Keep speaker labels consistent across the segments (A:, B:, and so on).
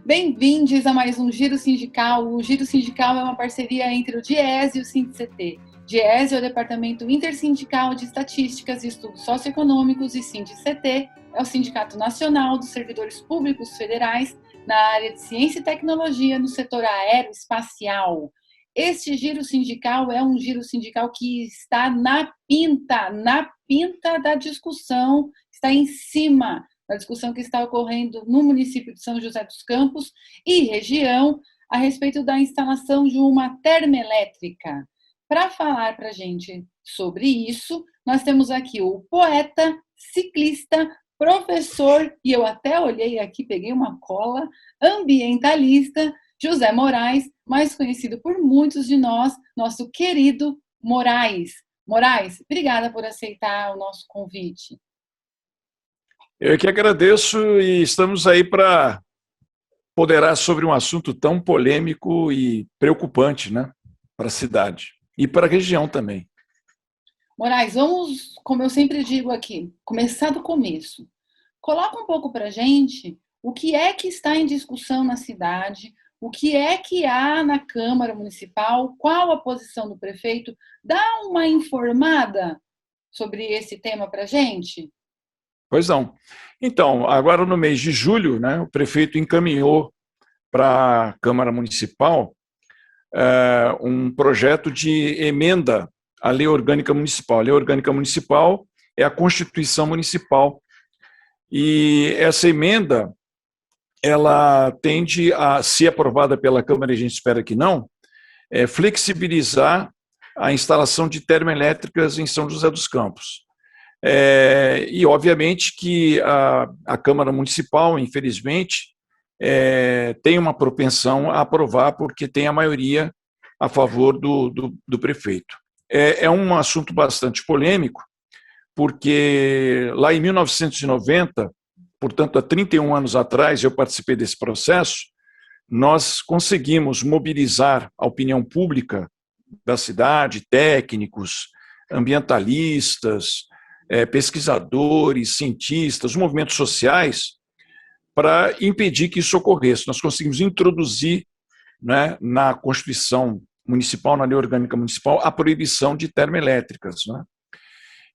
A: Bem-vindos a mais um Giro Sindical. O Giro Sindical é uma parceria entre o DIES e o SINDICT. DIES é o Departamento Intersindical de Estatísticas e Estudos Socioeconômicos e SINDICT é o Sindicato Nacional dos Servidores Públicos Federais na área de Ciência e Tecnologia no setor aeroespacial. Este giro sindical é um giro sindical que está na pinta da discussão, está em cima da discussão que está ocorrendo no município de São José dos Campos e região a respeito da instalação de uma termoelétrica. Para falar para a gente sobre isso, nós temos aqui o poeta, ciclista, professor, e eu até olhei aqui, peguei uma cola, ambientalista, José Moraes, mais conhecido por muitos de nós, nosso querido Moraes. Moraes, obrigada por aceitar o nosso convite.
B: Eu que agradeço e estamos aí para ponderar sobre um assunto tão polêmico e preocupante, né, para a cidade e para a região também.
A: Moraes, vamos, como eu sempre digo aqui, começar do começo. Coloca um pouco para a gente o que é que está em discussão na cidade, o que é que há na Câmara Municipal, qual a posição do prefeito. Dá uma informada sobre esse tema para a gente?
B: Pois não. Então, agora no mês de julho, né, o prefeito encaminhou para a Câmara Municipal um projeto de emenda à Lei Orgânica Municipal. A Lei Orgânica Municipal é a Constituição Municipal. E essa emenda, ela tende a, se aprovada pela Câmara, e a gente espera que não, flexibilizar a instalação de termoelétricas em São José dos Campos. E, obviamente, que a Câmara Municipal, infelizmente, tem uma propensão a aprovar, porque tem a maioria a favor do prefeito. É um assunto bastante polêmico, porque lá em 1990, portanto, há 31 anos atrás, eu participei desse processo, nós conseguimos mobilizar a opinião pública da cidade, técnicos, ambientalistas, pesquisadores, cientistas, movimentos sociais, para impedir que isso ocorresse. Nós conseguimos introduzir, né, na Constituição Municipal, na Lei Orgânica Municipal, a proibição de termoelétricas, né?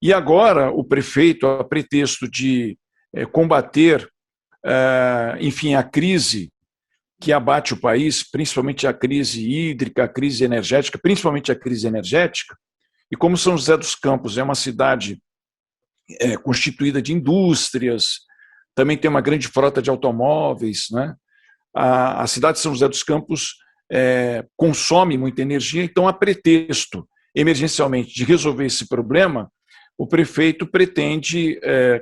B: E agora o prefeito, a pretexto de combater, enfim, a crise que abate o país, principalmente a crise hídrica, a crise energética, principalmente a crise energética, e como São José dos Campos é uma cidade constituída de indústrias, também tem uma grande frota de automóveis, né? A cidade de São José dos Campos consome muita energia, então, a pretexto, emergencialmente, de resolver esse problema, o prefeito pretende,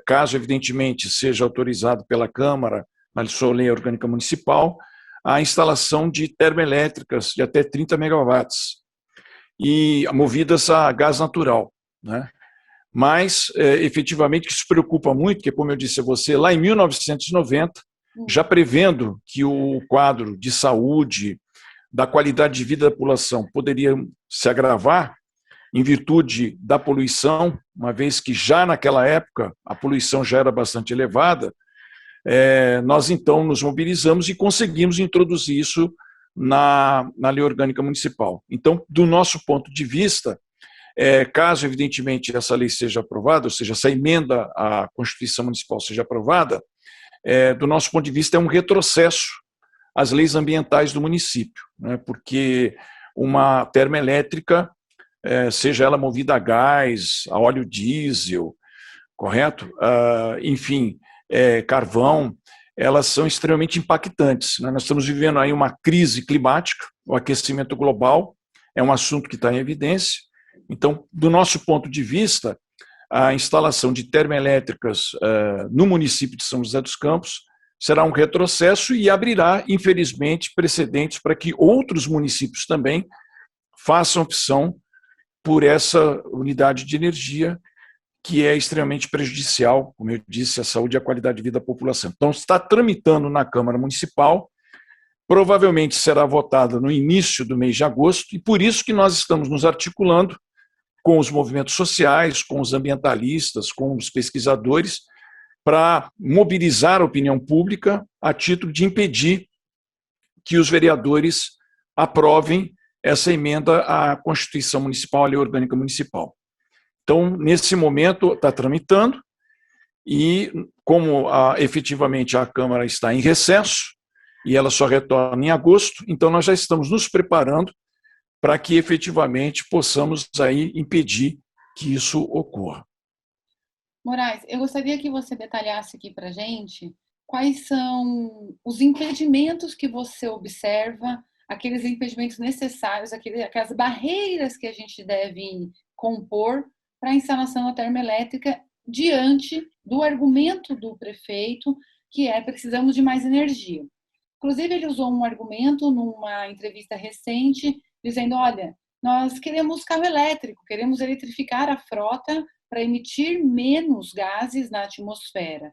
B: caso, evidentemente, seja autorizado pela Câmara, na sua lei orgânica municipal, a instalação de termoelétricas de até 30 megawatts, e movidas a gás natural, né? Mas, efetivamente, que isso preocupa muito, porque, como eu disse a você, lá em 1990, já prevendo que o quadro de saúde, da qualidade de vida da população poderia se agravar em virtude da poluição, uma vez que já naquela época a poluição já era bastante elevada, nós então nos mobilizamos e conseguimos introduzir isso na Lei Orgânica Municipal. Então, do nosso ponto de vista, caso, evidentemente, essa lei seja aprovada, ou seja, essa emenda à Constituição Municipal seja aprovada, do nosso ponto de vista, é um retrocesso às leis ambientais do município, né? Porque uma termoelétrica, seja ela movida a gás, a óleo diesel, correto? Enfim, carvão, elas são extremamente impactantes, né? Nós estamos vivendo aí uma crise climática, o aquecimento global é um assunto que está em evidência. Então, do nosso ponto de vista, a instalação de termoelétricas no município de São José dos Campos será um retrocesso e abrirá, infelizmente, precedentes para que outros municípios também façam opção por essa unidade de energia que é extremamente prejudicial, como eu disse, à saúde e à qualidade de vida da população. Então, está tramitando na Câmara Municipal, provavelmente será votada no início do mês de agosto, e por isso que nós estamos nos articulando com os movimentos sociais, com os ambientalistas, com os pesquisadores, para mobilizar a opinião pública a título de impedir que os vereadores aprovem essa emenda à Constituição Municipal, à Lei Orgânica Municipal. Então, nesse momento, está tramitando, e como efetivamente a Câmara está em recesso, e ela só retorna em agosto, então nós já estamos nos preparando para que efetivamente possamos aí impedir que isso ocorra.
A: Moraes, eu gostaria que você detalhasse aqui para a gente quais são os impedimentos que você observa, aqueles impedimentos necessários, aquelas barreiras que a gente deve compor para a instalação da termoelétrica diante do argumento do prefeito, que é precisamos de mais energia. Inclusive, ele usou um argumento numa entrevista recente, dizendo, olha, nós queremos carro elétrico, queremos eletrificar a frota para emitir menos gases na atmosfera.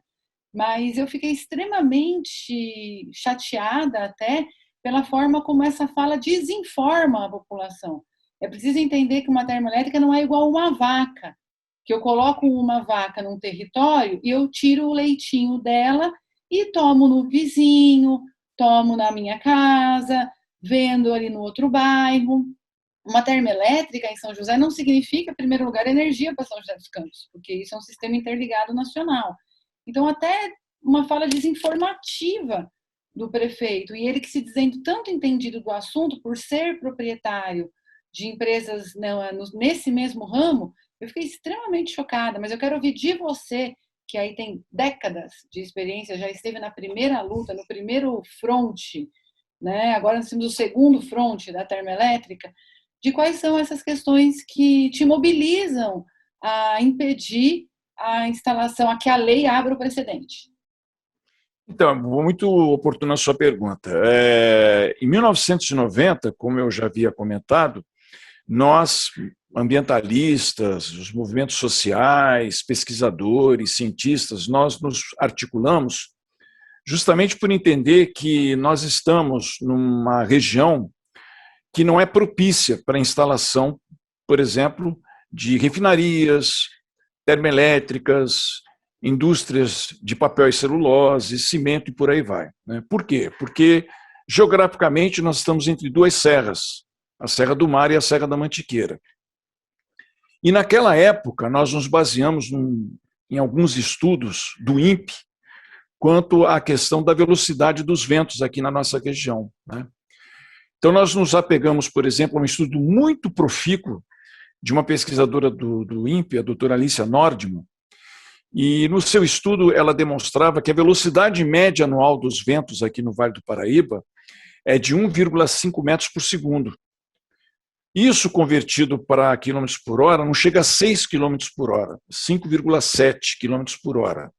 A: Mas eu fiquei extremamente chateada até pela forma como essa fala desinforma a população. É preciso entender que uma termoelétrica não é igual a uma vaca, que eu coloco uma vaca num território e eu tiro o leitinho dela e tomo no vizinho, tomo na minha casa, vendo ali no outro bairro. Uma termoelétrica em São José não significa, em primeiro lugar, energia para São José dos Campos, porque isso é um sistema interligado nacional. Então, até uma fala desinformativa do prefeito, e ele que se dizendo tanto entendido do assunto, por ser proprietário de empresas nesse mesmo ramo, eu fiquei extremamente chocada, mas eu quero ouvir de você, que aí tem décadas de experiência, já esteve na primeira luta, no primeiro fronte, né? Agora nós temos o segundo fronte da termoelétrica, de quais são essas questões que te mobilizam a impedir a instalação, a que a lei abra o precedente.
B: Então, muito oportuna a sua pergunta. Em 1990, como eu já havia comentado, nós, ambientalistas, os movimentos sociais, pesquisadores, cientistas, nós nos articulamos justamente por entender que nós estamos numa região que não é propícia para a instalação, por exemplo, de refinarias, termoelétricas, indústrias de papel e celulose, cimento e por aí vai. Por quê? Porque, geograficamente, nós estamos entre duas serras, a Serra do Mar e a Serra da Mantiqueira. E, naquela época, nós nos baseamos em alguns estudos do INPE quanto à questão da velocidade dos ventos aqui na nossa região. Então, nós nos apegamos, por exemplo, a um estudo muito profícuo de uma pesquisadora do INPE, a doutora Alicia Nordman, e no seu estudo ela demonstrava que a velocidade média anual dos ventos aqui no Vale do Paraíba é de 1,5 metros por segundo. Isso convertido para quilômetros por hora não chega a 6 quilômetros por hora, 5,7 quilômetros por hora.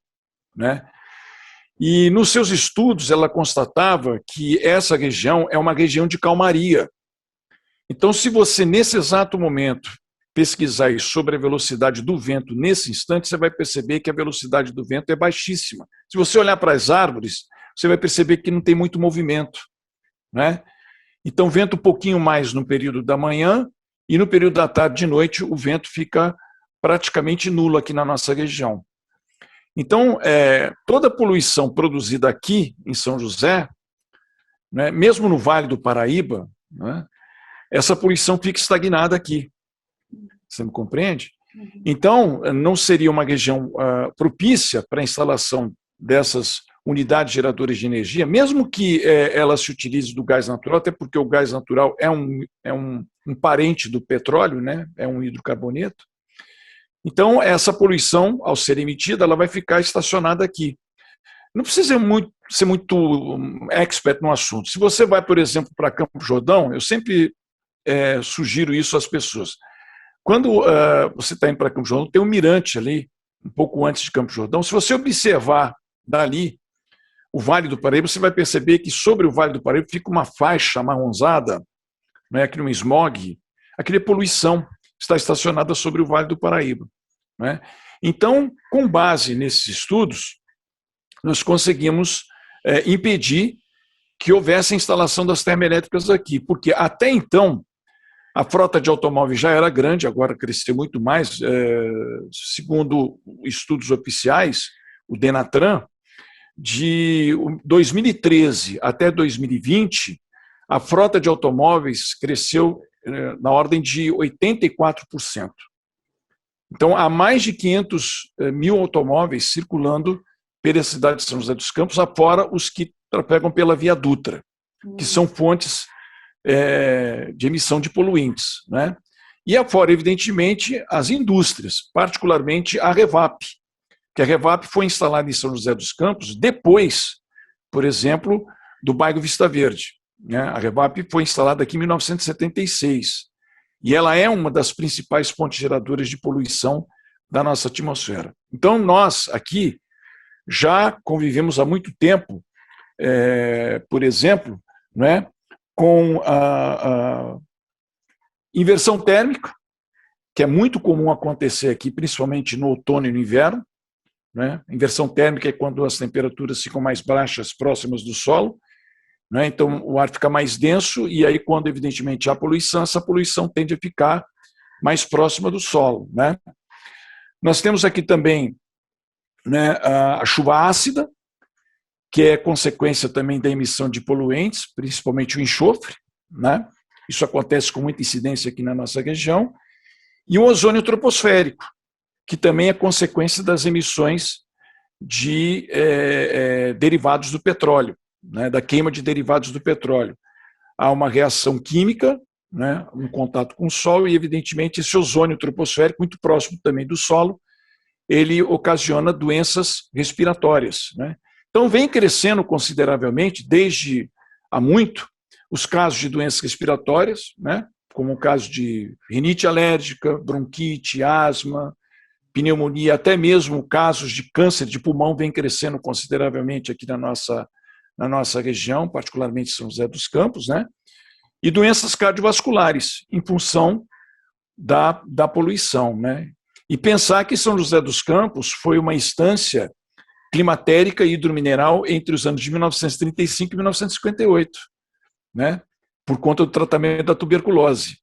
B: E nos seus estudos ela constatava que essa região é uma região de calmaria. Então, se você, nesse exato momento, pesquisar sobre a velocidade do vento nesse instante, você vai perceber que a velocidade do vento é baixíssima. Se você olhar para as árvores, você vai perceber que não tem muito movimento. Então, venta um pouquinho mais no período da manhã e no período da tarde e de noite o vento fica praticamente nulo aqui na nossa região. Então, toda a poluição produzida aqui em São José, mesmo no Vale do Paraíba, essa poluição fica estagnada aqui. Você me compreende? Então, não seria uma região propícia para a instalação dessas unidades geradoras de energia, mesmo que ela se utilize do gás natural, até porque o gás natural é um parente do petróleo, é um hidrocarboneto. Então, essa poluição, ao ser emitida, ela vai ficar estacionada aqui. Não precisa ser muito expert no assunto. Se você vai, por exemplo, para Campos Jordão, eu sempre sugiro isso às pessoas. Quando você está indo para Campos Jordão, tem um mirante ali, um pouco antes de Campos Jordão. Se você observar dali o Vale do Paraíba, você vai perceber que sobre o Vale do Paraíba fica uma faixa amarronzada, aquele um smog, aquele é poluição, está estacionada sobre o Vale do Paraíba. Então, com base nesses estudos, nós conseguimos impedir que houvesse a instalação das termoelétricas aqui, porque até então a frota de automóveis já era grande, agora cresceu muito mais. Segundo estudos oficiais, o Denatran, de 2013 até 2020, a frota de automóveis cresceu na ordem de 84%. Então, há mais de 500 mil automóveis circulando pela cidade de São José dos Campos, afora os que trafegam pela Via Dutra, que são fontes de emissão de poluentes, né? E afora, evidentemente, as indústrias, particularmente a Revap, que a Revap foi instalada em São José dos Campos depois, por exemplo, do bairro Vista Verde, né? A Revap foi instalada aqui em 1976 e ela é uma das principais fontes geradoras de poluição da nossa atmosfera. Então, nós aqui já convivemos há muito tempo, por exemplo, né, com a inversão térmica, que é muito comum acontecer aqui, principalmente no outono e no inverno, né? Inversão térmica é quando as temperaturas ficam mais baixas, próximas do solo, né? Então o ar fica mais denso e aí quando evidentemente há poluição, essa poluição tende a ficar mais próxima do solo, né? Nós temos aqui também, né, a chuva ácida, que é consequência também da emissão de poluentes, principalmente o enxofre, né? Isso acontece com muita incidência aqui na nossa região, e o ozônio troposférico, que também é consequência das emissões de derivados do petróleo, né, da queima de derivados do petróleo. Há uma reação química, né, um contato com o solo, e evidentemente esse ozônio troposférico, muito próximo também do solo, ele ocasiona doenças respiratórias, né? Então vem crescendo consideravelmente, desde há muito, os casos de doenças respiratórias, né, como o caso de rinite alérgica, bronquite, asma, pneumonia, até mesmo casos de câncer de pulmão vem crescendo consideravelmente aqui na nossa região, particularmente São José dos Campos, né? E doenças cardiovasculares, em função da poluição, né? E pensar que São José dos Campos foi uma instância climatérica e hidromineral entre os anos de 1935 e 1958, né? Por conta do tratamento da tuberculose,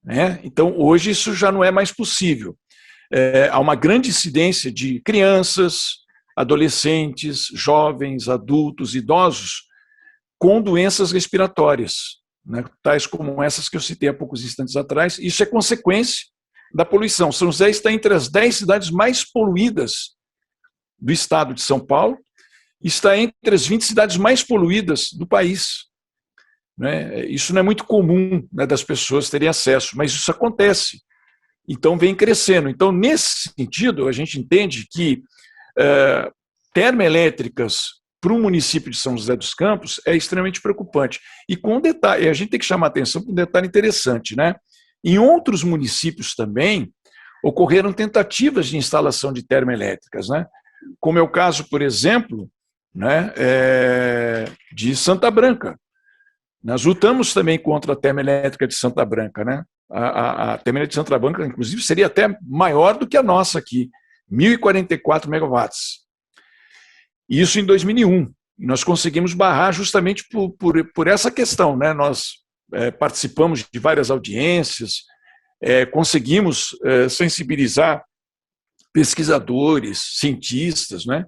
B: né? Então, hoje isso já não é mais possível. Há uma grande incidência de crianças, adolescentes, jovens, adultos, idosos com doenças respiratórias, né, tais como essas que eu citei há poucos instantes atrás. Isso é consequência da poluição. São José está entre as 10 cidades mais poluídas do estado de São Paulo, está entre as 20 cidades mais poluídas do país, né? Isso não é muito comum, né, das pessoas terem acesso, mas isso acontece. Então, vem crescendo. Então, nesse sentido, a gente entende que termoelétricas para o município de São José dos Campos é extremamente preocupante. E com um detalhe, a gente tem que chamar a atenção para um detalhe interessante, né? Em outros municípios também ocorreram tentativas de instalação de termoelétricas, né? Como é o caso, por exemplo, né, de Santa Branca. Nós lutamos também contra a termoelétrica de Santa Branca, né? A termoelétrica de Santa Branca, inclusive, seria até maior do que a nossa aqui, 1.044 megawatts. Isso em 2001. E nós conseguimos barrar justamente por essa questão, né? Nós participamos de várias audiências, conseguimos sensibilizar pesquisadores, cientistas, né,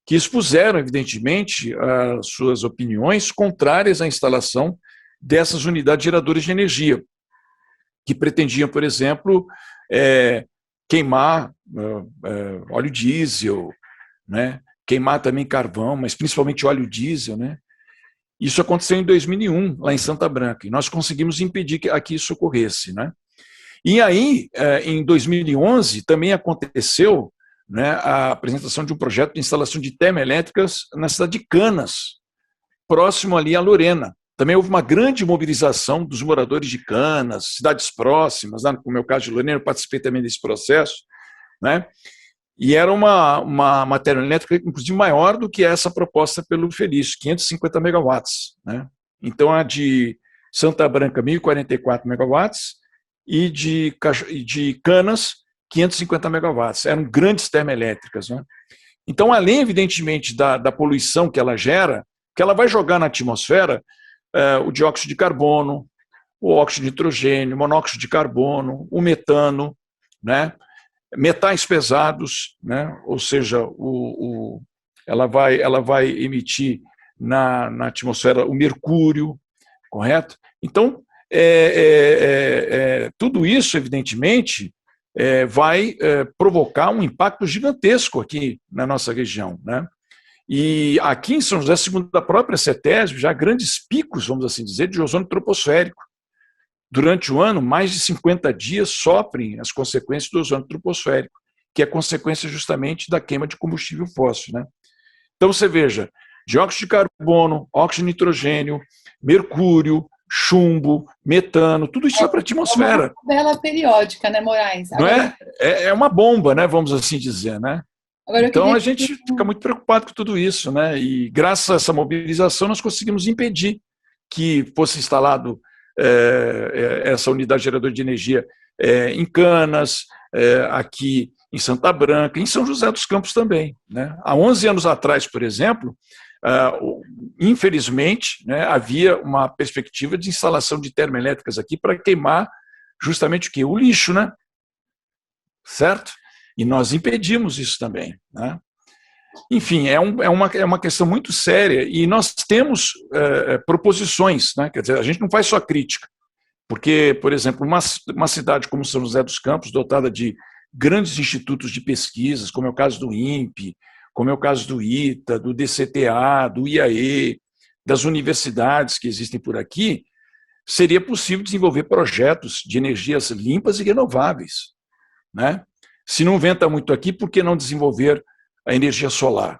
B: que expuseram, evidentemente, as suas opiniões contrárias à instalação dessas unidades geradoras de energia, que pretendiam, por exemplo, queimar óleo diesel, né, queimar também carvão, mas principalmente óleo diesel, né. Isso aconteceu em 2001, lá em Santa Branca, e nós conseguimos impedir que isso ocorresse, né. E aí, em 2011, também aconteceu, né, a apresentação de um projeto de instalação de termoelétricas na cidade de Canas, próximo ali a Lorena. Também houve uma grande mobilização dos moradores de Canas, cidades próximas, né, como é o caso de Lorena, eu participei também desse processo, né, e era uma termoelétrica, inclusive, maior do que essa proposta pelo Felício, 550 megawatts. Né. Então, a de Santa Branca, 1.044 megawatts, e de Canas, 550 megawatts. Eram grandes termoelétricas, né? Então, além, evidentemente, da poluição que ela gera, que ela vai jogar na atmosfera o dióxido de carbono, o óxido de nitrogênio, o monóxido de carbono, o metano, né? Metais pesados, né? Ou seja, ela vai emitir na atmosfera o mercúrio, correto? Então, tudo isso, evidentemente, vai provocar um impacto gigantesco aqui na nossa região, né? E aqui em São José, segundo a própria CETESB, já há grandes picos, vamos assim dizer, de ozônio troposférico. Durante o ano, mais de 50 dias sofrem as consequências do ozônio troposférico, que é consequência justamente da queima de combustível fóssil, né? Então, você veja, dióxido de carbono, óxido de nitrogênio, mercúrio, chumbo, metano, tudo isso vai para a atmosfera.
A: É uma tabela periódica, né, Moraes?
B: Não é? É uma bomba, né, vamos assim dizer, né? Então, a gente fica muito preocupado com tudo isso, né? E graças a essa mobilização, nós conseguimos impedir que fosse instalado essa unidade geradora de energia em Canas, aqui em Santa Branca, em São José dos Campos também, né? Há 11 anos atrás, por exemplo, infelizmente, né, havia uma perspectiva de instalação de termoelétricas aqui para queimar justamente o quê? O lixo, né? Certo? E nós impedimos isso também, né? Enfim, é uma questão muito séria e nós temos proposições, né? Quer dizer, a gente não faz só crítica, porque, por exemplo, uma cidade como São José dos Campos, dotada de grandes institutos de pesquisas, como é o caso do INPE, como é o caso do ITA, do DCTA, do IAE, das universidades que existem por aqui, seria possível desenvolver projetos de energias limpas e renováveis, né? Se não venta muito aqui, por que não desenvolver a energia solar,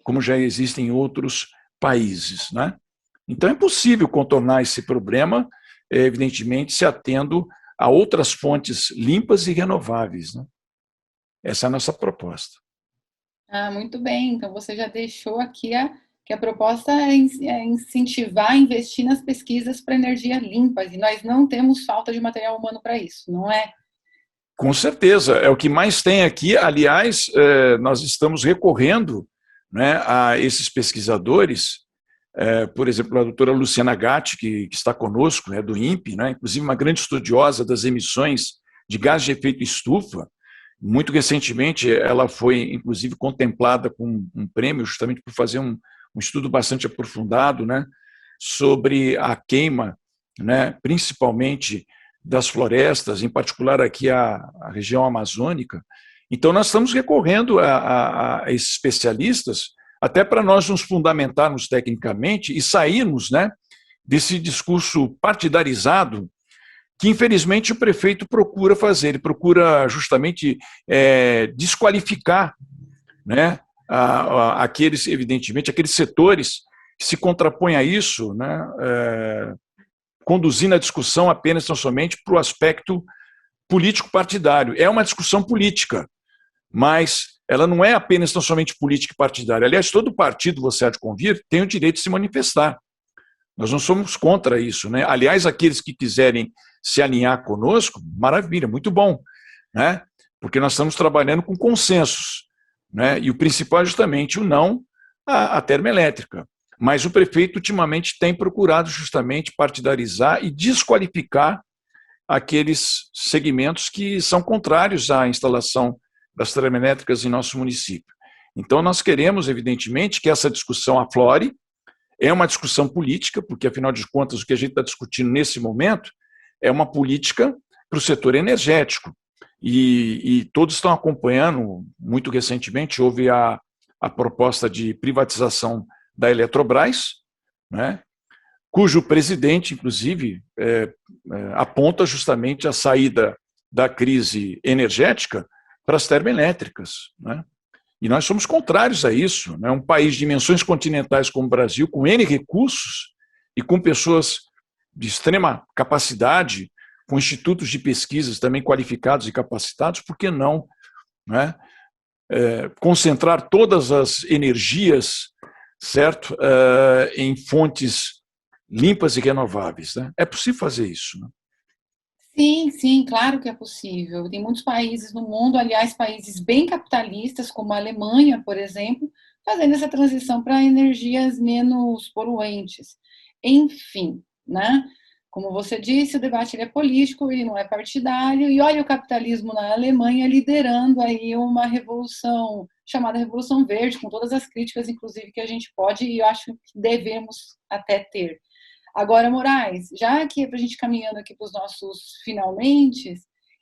B: como já existe em outros países, né? Então é possível contornar esse problema, evidentemente, se atendo a outras fontes limpas e renováveis, né? Essa é a nossa proposta.
A: Muito bem. Então você já deixou aqui que a proposta é incentivar a investir nas pesquisas para energia limpa, e nós não temos falta de material humano para isso, não é?
B: Com certeza, é o que mais tem aqui. Aliás, nós estamos recorrendo, né, a esses pesquisadores, por exemplo, a doutora Luciana Gatti, que está conosco, né, do INPE, né, inclusive uma grande estudiosa das emissões de gás de efeito estufa. Muito recentemente, ela foi, inclusive, contemplada com um prêmio justamente por fazer um estudo bastante aprofundado, né, sobre a queima, né, principalmente das florestas, em particular aqui a região amazônica. Então, nós estamos recorrendo a esses especialistas até para nós nos fundamentarmos tecnicamente e sairmos, né, desse discurso partidarizado que, infelizmente, o prefeito procura fazer. Ele procura justamente desqualificar, né, aqueles, evidentemente, aqueles setores que se contrapõem a isso, né, conduzindo a discussão apenas tão somente para o aspecto político-partidário. É uma discussão política, mas ela não é apenas tão somente política e partidária. Aliás, todo partido, você há de convir, tem o direito de se manifestar. Nós não somos contra isso, né? Aliás, aqueles que quiserem se alinhar conosco, maravilha, muito bom, né? Porque nós estamos trabalhando com consensos, né? E o principal é justamente o não à termoelétrica. Mas o prefeito ultimamente tem procurado justamente partidarizar e desqualificar aqueles segmentos que são contrários à instalação das termoelétricas em nosso município. Então, nós queremos, evidentemente, que essa discussão aflore. É uma discussão política, porque, afinal de contas, o que a gente está discutindo nesse momento é uma política para o setor energético. E todos estão acompanhando, muito recentemente, houve a proposta de privatização da Eletrobras, né, cujo presidente, inclusive, aponta justamente a saída da crise energética para as termoelétricas, né? E nós somos contrários a isso, né? Um país de dimensões continentais como o Brasil, com N recursos e com pessoas de extrema capacidade, com institutos de pesquisas também qualificados e capacitados, por que não, né, concentrar todas as energias, certo, em fontes limpas e renováveis, né? É possível fazer isso, né?
A: Sim, sim, claro que é possível. Tem muitos países no mundo, aliás, países bem capitalistas, como a Alemanha, por exemplo, fazendo essa transição para energias menos poluentes. Enfim, né? Como você disse, o debate ele é político, ele não é partidário, e olha o capitalismo na Alemanha liderando aí uma revolução chamada Revolução Verde, com todas as críticas, inclusive, que a gente pode e eu acho que devemos até ter. Agora, Moraes, já que é para a gente caminhando aqui para os nossos finalmente,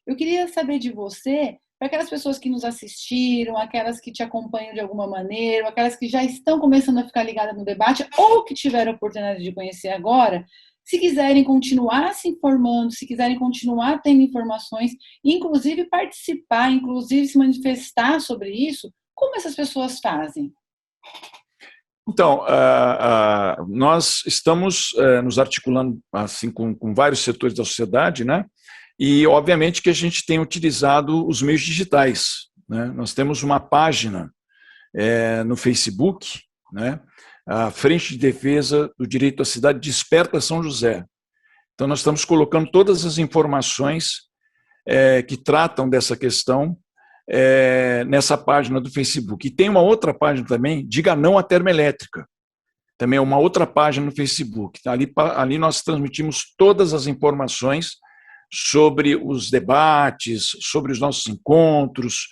A: eu queria saber de você, para aquelas pessoas que nos assistiram, aquelas que te acompanham de alguma maneira, aquelas que já estão começando a ficar ligadas no debate, ou que tiveram a oportunidade de conhecer agora, se quiserem continuar se informando, se quiserem continuar tendo informações, inclusive participar, inclusive se manifestar sobre isso, como essas pessoas fazem?
B: Então, nós estamos nos articulando assim com vários setores da sociedade, né? E, obviamente, que a gente tem utilizado os meios digitais, né? Nós temos uma página no Facebook, né? A Frente de Defesa do Direito à Cidade Desperta São José. Então, nós estamos colocando todas as informações que tratam dessa questão nessa página do Facebook. E tem uma outra página também, Diga Não à Termoelétrica. Também é uma outra página no Facebook. Ali nós transmitimos todas as informações sobre os debates, sobre os nossos encontros,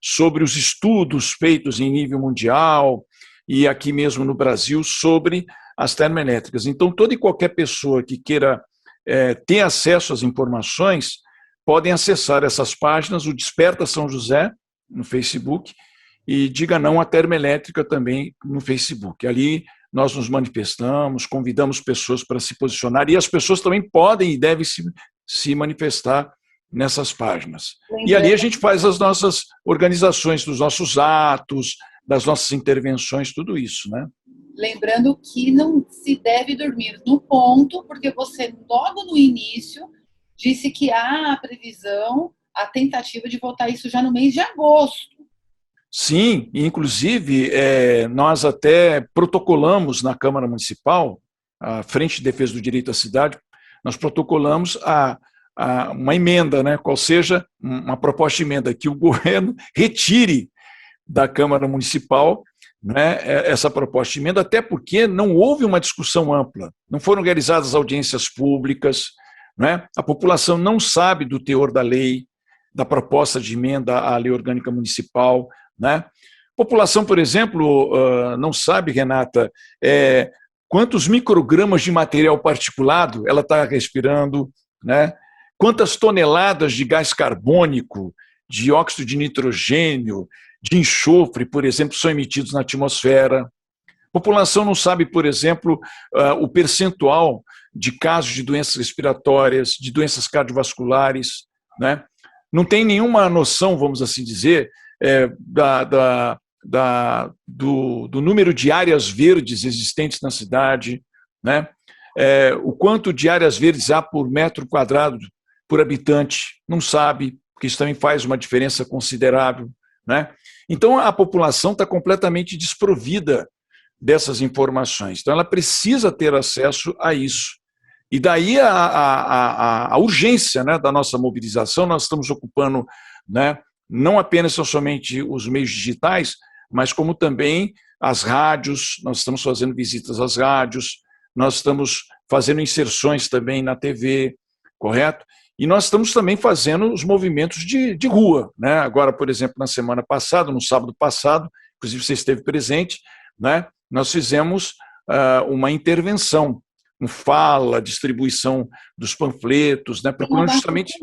B: sobre os estudos feitos em nível mundial e aqui mesmo no Brasil sobre as termoelétricas. Então, toda e qualquer pessoa que queira ter acesso às informações podem acessar essas páginas, o Desperta São José, no Facebook, e Diga Não à Termoelétrica também no Facebook. Ali nós nos manifestamos, convidamos pessoas para se posicionar, e as pessoas também podem e devem se manifestar nessas páginas. E ali a gente faz as nossas organizações, dos nossos atos, das nossas intervenções, tudo isso, né?
A: Lembrando que não se deve dormir no ponto, porque você, logo no início, disse que há a previsão, a tentativa de votar isso já no mês de agosto.
B: Sim, inclusive nós até protocolamos na Câmara Municipal, a Frente de Defesa do Direito à Cidade, nós protocolamos uma emenda, né, qual seja uma proposta de emenda que o governo retire da Câmara Municipal, né, essa proposta de emenda, até porque não houve uma discussão ampla, não foram realizadas audiências públicas, né, a população não sabe do teor da lei, da proposta de emenda à Lei Orgânica Municipal, né? A população, por exemplo, não sabe, Renata, quantos microgramas de material particulado ela está respirando, né? Quantas toneladas de gás carbônico, de óxido de nitrogênio, de enxofre, por exemplo, são emitidos na atmosfera. A população não sabe, por exemplo, o percentual de casos de doenças respiratórias, de doenças cardiovasculares, né? Não tem nenhuma noção, vamos assim dizer, do número de áreas verdes existentes na cidade, né? O quanto de áreas verdes há por metro quadrado por habitante, não sabe, porque isso também faz uma diferença considerável, né? Então, a população está completamente desprovida dessas informações. Então, ela precisa ter acesso a isso. E daí a urgência, né, da nossa mobilização. Nós estamos ocupando, né, não apenas somente os meios digitais, mas como também as rádios. Nós estamos fazendo visitas às rádios, nós estamos fazendo inserções também na TV, correto? E nós estamos também fazendo os movimentos de rua, né? Agora, por exemplo, na semana passada, no sábado passado, inclusive você esteve presente, né? Nós fizemos uma intervenção, fala, distribuição dos panfletos, né? Procurando justamente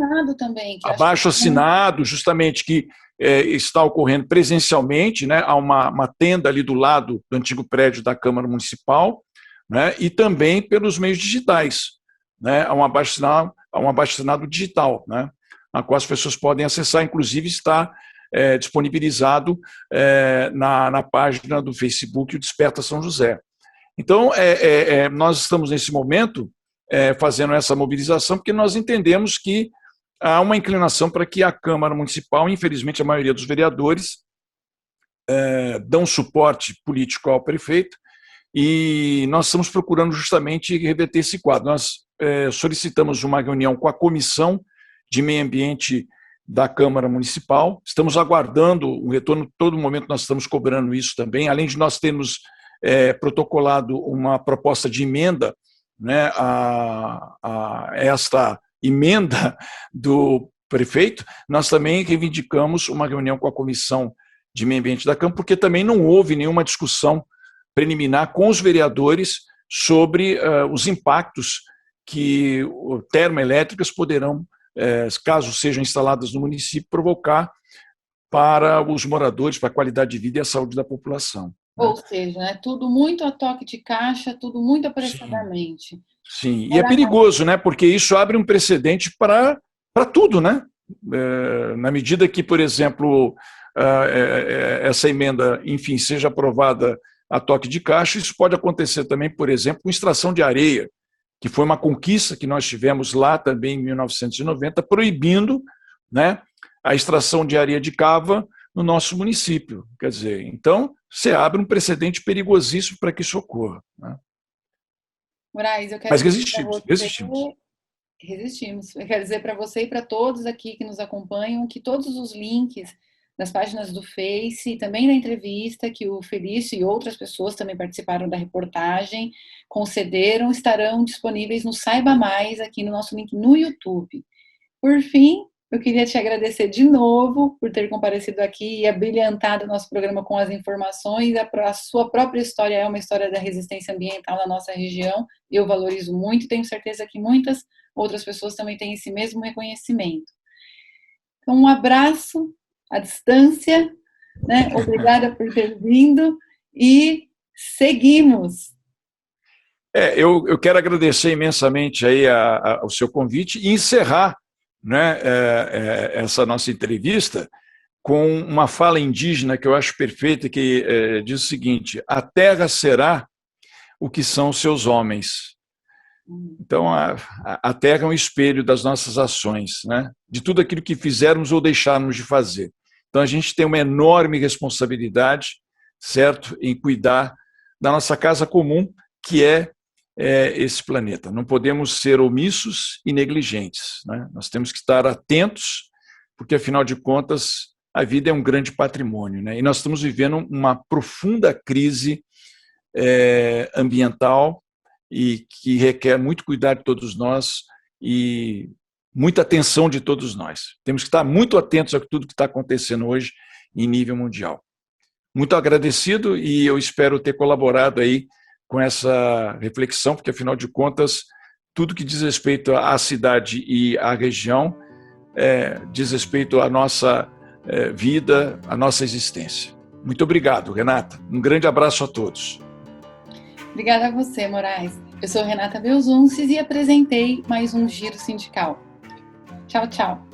B: abaixo-assinado, justamente que está ocorrendo presencialmente, né? Há uma tenda ali do lado do antigo prédio da Câmara Municipal, né? E também pelos meios digitais, né? Há um abaixo-assinado digital, né? A qual as pessoas podem acessar, inclusive está disponibilizado na página do Facebook, o Desperta São José. Então, nós estamos nesse momento fazendo essa mobilização, porque nós entendemos que há uma inclinação para que a Câmara Municipal, infelizmente a maioria dos vereadores, dão suporte político ao prefeito, e nós estamos procurando justamente reverter esse quadro. Nós solicitamos uma reunião com a Comissão de Meio Ambiente da Câmara Municipal, estamos aguardando o retorno, todo momento nós estamos cobrando isso também, além de nós termos protocolado uma proposta de emenda, né, a esta emenda do prefeito, nós também reivindicamos uma reunião com a Comissão de Meio Ambiente da Câmara, porque também não houve nenhuma discussão preliminar com os vereadores sobre os impactos que termoelétricas poderão, caso sejam instaladas no município, provocar para os moradores, para a qualidade de vida e a saúde da população.
A: Ou seja, né, tudo muito a toque de caixa, tudo muito apressadamente.
B: Sim, e é perigoso, né? Porque isso abre um precedente para tudo, né? Na medida que, por exemplo, essa emenda, enfim, seja aprovada a toque de caixa, isso pode acontecer também, por exemplo, com extração de areia, que foi uma conquista que nós tivemos lá também em 1990, proibindo, né, a extração de areia de cava no nosso município. Quer dizer, então, você abre um precedente perigosíssimo para que isso ocorra, né?
A: Moraes, eu quero
B: Mas
A: dizer para você,
B: resistimos.
A: Eu quero dizer para você e para todos aqui que nos acompanham que todos os links das páginas do Face e também da entrevista que o Felício e outras pessoas também participaram da reportagem, concederam, estarão disponíveis no Saiba Mais, aqui no nosso link no YouTube. Por fim, eu queria te agradecer de novo por ter comparecido aqui e abrilhantado o nosso programa com as informações. A sua própria história é uma história da resistência ambiental na nossa região. Eu valorizo muito e tenho certeza que muitas outras pessoas também têm esse mesmo reconhecimento. Então, um abraço à distância, né? Obrigada por ter vindo e seguimos.
B: Eu quero agradecer imensamente aí ao seu convite e encerrar, né, essa nossa entrevista com uma fala indígena que eu acho perfeita, que diz o seguinte: a terra será o que são seus homens. Então, a terra é um espelho das nossas ações, né, de tudo aquilo que fizermos ou deixarmos de fazer. Então, a gente tem uma enorme responsabilidade, certo, em cuidar da nossa casa comum, que é esse planeta. Não podemos ser omissos e negligentes, né? Nós temos que estar atentos, porque, afinal de contas, a vida é um grande patrimônio, né? E nós estamos vivendo uma profunda crise ambiental e que requer muito cuidado de todos nós e muita atenção de todos nós. Temos que estar muito atentos a tudo que está acontecendo hoje em nível mundial. Muito agradecido e eu espero ter colaborado aí com essa reflexão, porque, afinal de contas, tudo que diz respeito à cidade e à região diz respeito à nossa vida, à nossa existência. Muito obrigado, Renata. Um grande abraço a todos.
A: Obrigada a você, Moraes. Eu sou Renata Belzunces e apresentei mais um Giro Sindical. Tchau, tchau.